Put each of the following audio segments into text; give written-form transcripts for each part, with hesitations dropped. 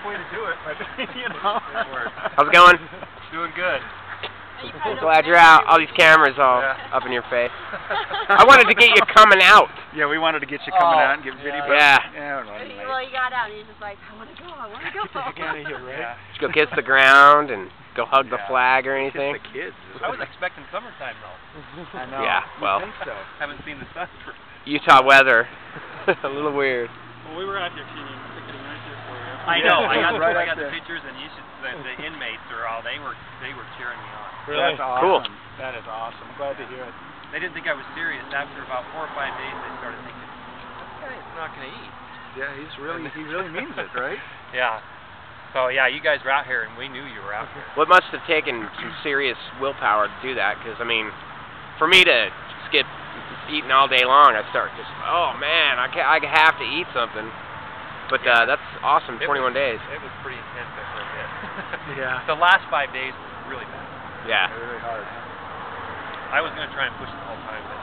way to do it, but you know. How's it going? Doing good. Glad you're out. All these cameras all up in your face. I wanted to get you coming out. Yeah, we wanted to get you coming out and get video. Yeah. Well, you got out and you're just like, I want to go, I want to go. Get out of here, right? Just go kiss the ground and go hug the flag or anything. Kiss the kids. I was expecting summertime though. I know. Yeah, well. I think so. Haven't seen the sun for... Utah weather. A little weird. Well, we were out here, Kenyon, picking right there for you. I know. I got there. the pictures, and you should. The inmates are all. They were cheering me on. Really? That's awesome. Cool. That is awesome. I'm glad to hear it. They didn't think I was serious. After about 4 or 5 days, they started thinking, this guy's not going to eat. Yeah, he really means it, right? Yeah. So yeah, you guys were out here, and we knew you were out here. Well, it must have taken some serious willpower to do that, because I mean, for me to just get eating all day long, I start just, oh man, I have to eat something. But that's awesome. 21 days. It was pretty intense there for a bit. Yeah. The last 5 days were really bad. Yeah. Really hard. I was going to try and push it the whole time, but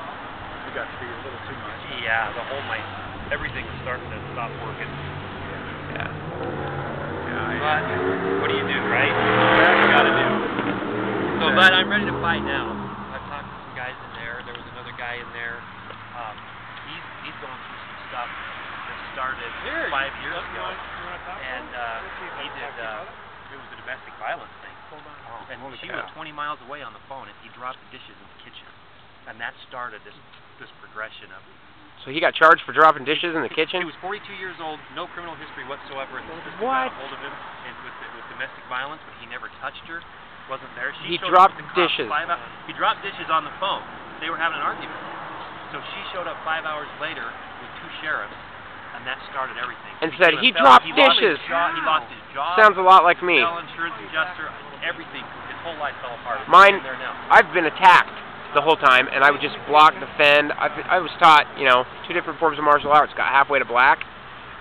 It got to be a little too much. yeah, everything was starting to stop working. Yeah. But what do you do, right? What you gotta do. So, but I'm ready to fight now. I've talked to some guys in there. There was another guy in there. He's going through some stuff that started 5 years ago, and he did. It was a domestic violence thing, and she was 20 miles away on the phone, and he dropped the dishes in the kitchen, and that started this progression of. So he got charged for dropping dishes in the kitchen? He was 42 years old, no criminal history whatsoever, and the sister What? got a hold of him and with domestic violence, but he never touched her, wasn't there. He dropped dishes. He dropped dishes on the phone. They were having an argument. So she showed up 5 hours later with 2 sheriffs, and that started everything. And said, he dropped dishes. He lost his job. Sounds a lot like me. Fell insurance adjuster, everything. His whole life fell apart. Mine, There now. I've been attacked the whole time, and I would just block, defend. I was taught, 2 different forms of martial arts, got halfway to black.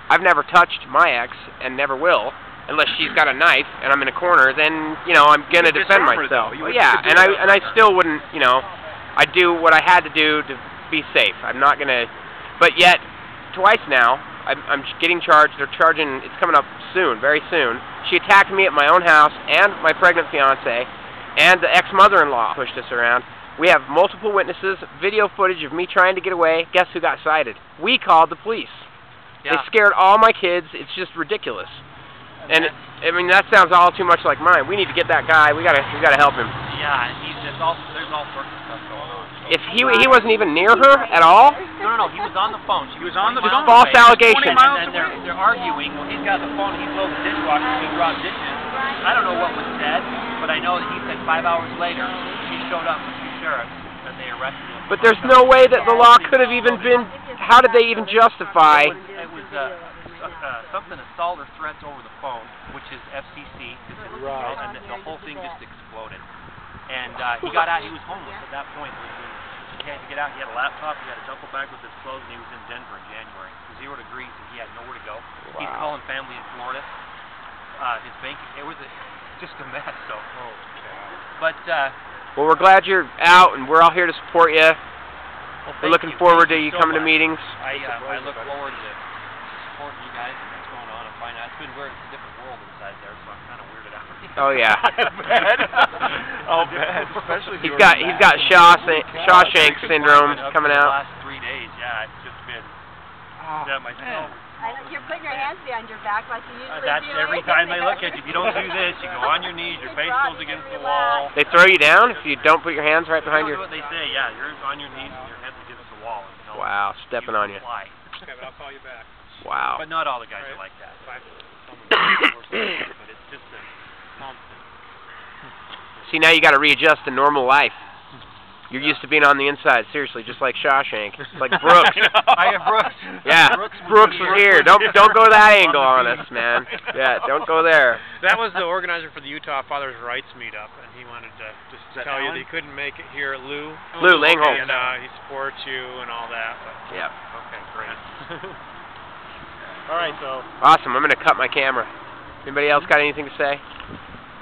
I've never touched my ex, and never will, unless she's got a knife, and I'm in a corner, then, I'm going to defend myself. Well, yeah, and I still wouldn't, I do what I had to do to be safe. I'm not going to, but yet, twice now, I'm getting charged. They're charging, it's coming up soon, very soon. She attacked me at my own house, and my pregnant fiance, and the ex-mother-in-law pushed us around. We have multiple witnesses, video footage of me trying to get away. Guess who got cited? We called the police. Yeah. They scared all my kids. It's just ridiculous. And that sounds all too much like mine. We need to get that guy. We gotta help him. Yeah, there's all sorts of stuff going on. If he wasn't even near her at all. No, he was on the phone. She was on the phone. False allegation. And they're arguing. Well, he's got the phone. He's loading the dishwasher. He dropped dishes. I don't know what was said, but I know that he said 5 hours later she showed up with 2 sheriffs and they arrested him. But there's no way that the law could have even been. How did they even justify? It was something assault or threats over the phone, which is FCC, and the whole thing just exploded. And he got out. He was homeless at that point. He had to get out. He had a laptop. He had a duffel bag with his clothes, and he was in Denver in January. 0 degrees, and he had nowhere to go. Wow. He's calling family in Florida. His bank. It was just a mess. So, but. Well, we're glad you're out, and we're all here to support you. Well, we're looking forward to you coming to meetings. I look forward to supporting you guys and what's going on and finding out. It's been weird. It's a different world inside there, so I'm kind of weirded out. Oh yeah. Oh bad. Especially he's got Shawshank syndrome coming The out. last 3 days, yeah, it's just been. Myself. You're putting your hands behind your back like you usually That's do. every time they look at you. If you don't do this, you go on your knees, your face goes against the wall. They throw you down if you don't put your hands right behind your. That's what they say. Yeah, you're on your knees and your head's against the wall. Wow, stepping on you. Fly. Okay, but I'll call you back. Wow. But not all the guys are like that. But it's just a constant. See, now you got to readjust to normal life. You're used to being on the inside, seriously, just like Shawshank, like Brooks. I have Brooks. Yeah, Brooks was here. Don't go that angle on us, man. Yeah, don't go there. That was the organizer for the Utah Fathers' Rights meetup, and he wanted to just tell you that he couldn't make it here at Lou. Lou Langholm. And he supports you and all that. But, yeah. Okay, great. All right, so. Awesome. I'm gonna cut my camera. Anybody else got anything to say?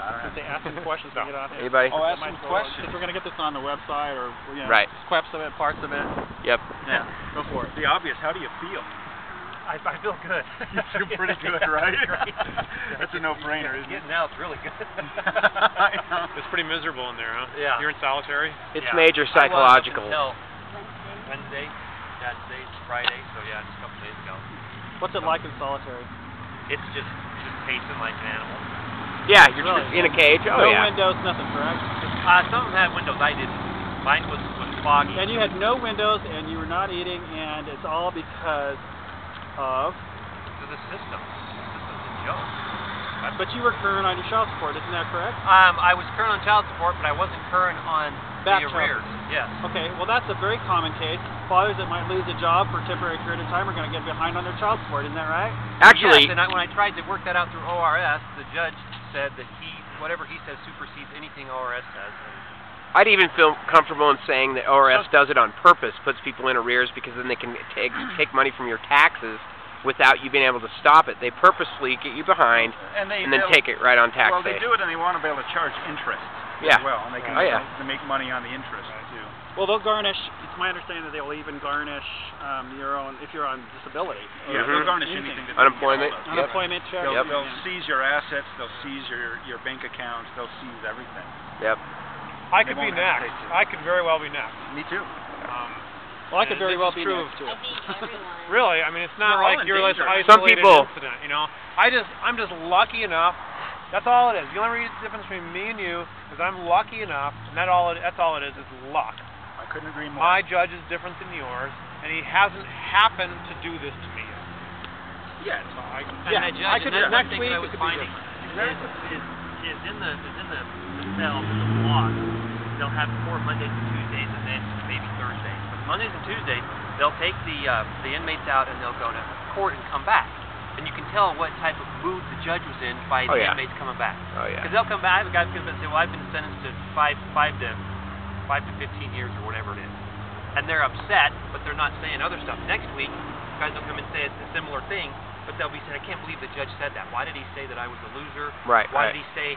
If they ask some questions, we get on here. Anybody? Oh, ask some questions. If we're going to get this on the website or, right. clips of it, parts of it. Yep. Yeah, go for it. The obvious, how do you feel? I feel good. You feel pretty good, right? Great. That's a no-brainer, isn't it? Getting out's really good. I know. It's pretty miserable in there, huh? Yeah. You're in solitary? It's Yeah. major psychological. I was up until Wednesday. Yeah, today's Friday, so yeah, just a couple days ago. What's it like in solitary? It's just pacing like an animal. Yeah, you're Really? just in a cage. Oh, no yeah. windows, nothing, correct? Some of them had windows, I didn't. Mine was foggy. And you had no windows, and you were not eating, and it's all because of... To the system. The system's a joke. But you were current on your child support, isn't that correct? I was current on child support, but I wasn't current on Back the arrears. Yes. Okay, well that's a very common case. Fathers that might lose a job for a temporary period of time are going to get behind on their child support, isn't that right? Actually, Yes, and when I tried to work that out through ORS, the judge said that whatever he says supersedes anything ORS says. I'd even feel comfortable in saying that ORS does it on purpose, puts people in arrears because then they can take money from your taxes without you being able to stop it. They purposefully get you behind and then take it right on tax Well, day. they do it and they want to be able to charge interest Yeah. as well, and they can they make money on the interest too. Well, they'll garnish. It's my understanding that they'll even garnish your own if you're on disability. Yeah, they'll garnish anything that Unemployment. Yep. Unemployment check. They'll seize your assets. They'll seize your bank accounts. They'll seize everything. Yep. I They could be won't next. hesitate to. I could very well be next. Me too. Well, I could very This well is be true. next to I it. think everyone. Really, I mean, it's not We're all like in you're this danger. isolated Some people- incident, you know. I'm just lucky enough. That's all it is. The only difference between me and you is I'm lucky enough, and that's all it is luck. I couldn't agree more. My judge is different than yours, and he hasn't happened to do this to me yet. Yeah. So I, And the judge, I could- and that's next one thing week that I it was could be finding different. is in the cell, in the block, they'll have 4 Mondays and Tuesdays, and then maybe Thursdays. But Mondays and Tuesdays, they'll take the inmates out and they'll go to court and come back. And you can tell what type of mood the judge was in by the inmates coming back. Oh, yeah. Because they'll come back, the guy comes back and say, well, I've been sentenced to 5 to 15 years or whatever it is. And they're upset, but they're not saying other stuff. Next week, guys will come and say a similar thing, but they'll be saying, I can't believe the judge said that. Why did he say that I was a loser? Right, Why right. did he say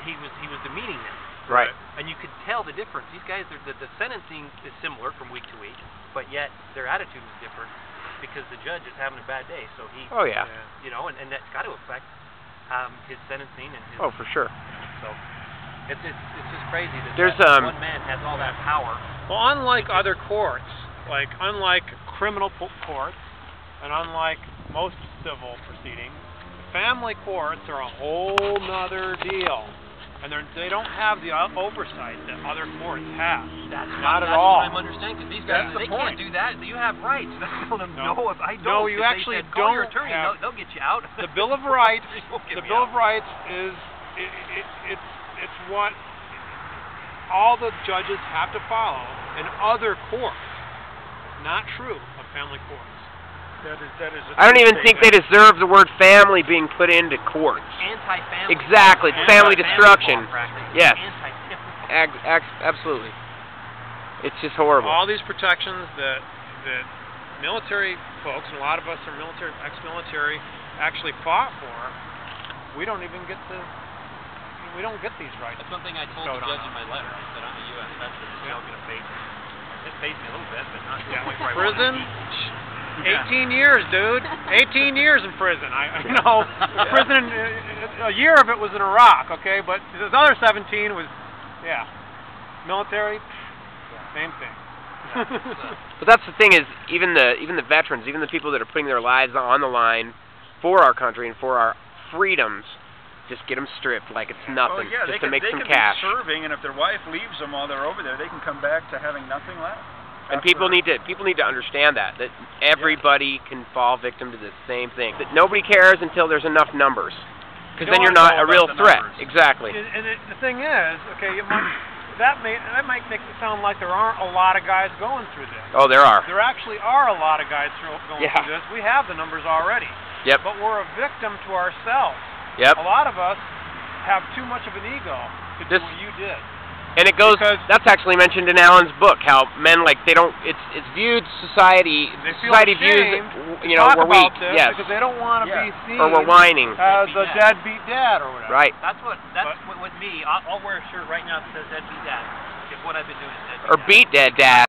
he was demeaning them? Right. And you could tell the difference. These guys, the sentencing is similar from week to week, but yet their attitude is different because the judge is having a bad day. So he, Oh, yeah. you know, and that's got to affect his sentencing and his. Oh, for sure. So it's just crazy that There's, one man has all that power. well, unlike other courts, unlike criminal courts, and unlike most civil proceedings, family courts are a whole nother deal. And they don't have the oversight that other courts have. That's Not at that's all. what I'm understanding, because these guys, That's the they can't point. do that. You have rights. Tell them, No. no, if I No, don't. you if actually they said, call your don't attorney, have- they'll get you out. The Bill of Rights. They won't get The me Bill of out. Rights is it's what all the judges have to follow in other courts. Not true of family courts. That is I don't even think they deserve the word family being put into courts. Anti-family. Exactly. It's family destruction. law, practically. Yes. Anti-family. Absolutely. It's just horrible. All these protections that military folks, and a lot of us are ex-military, actually fought for, we don't even get we don't get these rights. That's one thing I told Stowed the on judge in my letter. I said, I'm a U.S. veteran. It's still going to face me. It faced me a little bit, but not to the point where I want to Prison? teach. 18 years, dude. 18 years in prison. I know. Prison, a year of it was in Iraq, okay? But the other 17 was, military, same thing. But that's the thing is, even the veterans, even the people that are putting their lives on the line for our country and for our freedoms, just get them stripped like it's nothing, yeah, just to make some they cash. can be serving, and if their wife leaves them while they're over there, they can come back to having nothing left. And people need to understand that everybody can fall victim to the same thing. That nobody cares until there's enough numbers, because then you're not a real threat. Exactly. And the thing is, okay, that might make it sound like there aren't a lot of guys going through this. Oh, there are. There actually are a lot of guys going Yeah. through this. We have the numbers already. Yep. But we're a victim to ourselves. Yep. A lot of us have too much of an ego to do what you did. And it goes. Because that's actually mentioned in Alan's book. How men they don't. It's viewed society. They feel Society ashamed views talk we're about weak. this Yes. because they don't want to be seen Or we're whining. as a deadbeat dad or whatever. Right. That's what with me. I'll wear a shirt right now that says deadbeat dad. If what I've been doing is deadbeat Or dad. beat dead dad.